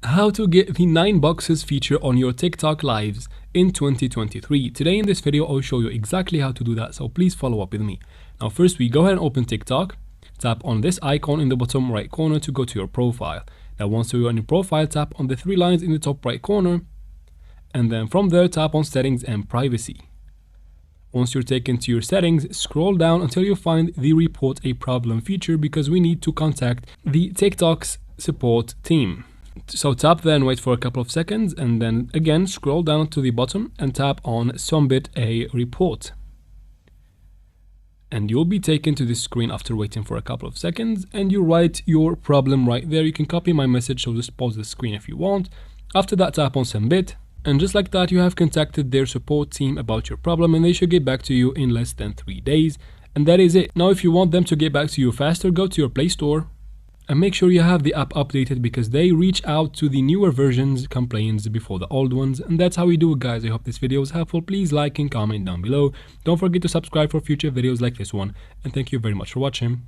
How to get the 9 boxes feature on your TikTok lives in 2023. Today in this video, I'll show you exactly how to do that, so please follow up with me. Now first, we go ahead and open TikTok. Tap on this icon in the bottom right corner to go to your profile. Now once you're on your profile, tap on the 3 lines in the top right corner, and then from there tap on settings and privacy. Once you're taken to your settings, scroll down until you find the report a problem feature, because we need to contact the TikTok's support team. So tap there and wait for a couple of seconds, and then again scroll down to the bottom and tap on submit a report. And you'll be taken to this screen after waiting for a couple of seconds, and you write your problem right there. You can copy my message, so just pause the screen if you want. After that, tap on submit, and just like that, you have contacted their support team about your problem, and they should get back to you in less than 3 days. And that is it. Now if you want them to get back to you faster, go to your Play Store and make sure you have the app updated, because they reach out to the newer versions complaints before the old ones. And that's how we do it, guys. I hope this video was helpful. Please like and comment down below. Don't forget to subscribe for future videos like this one, and thank you very much for watching.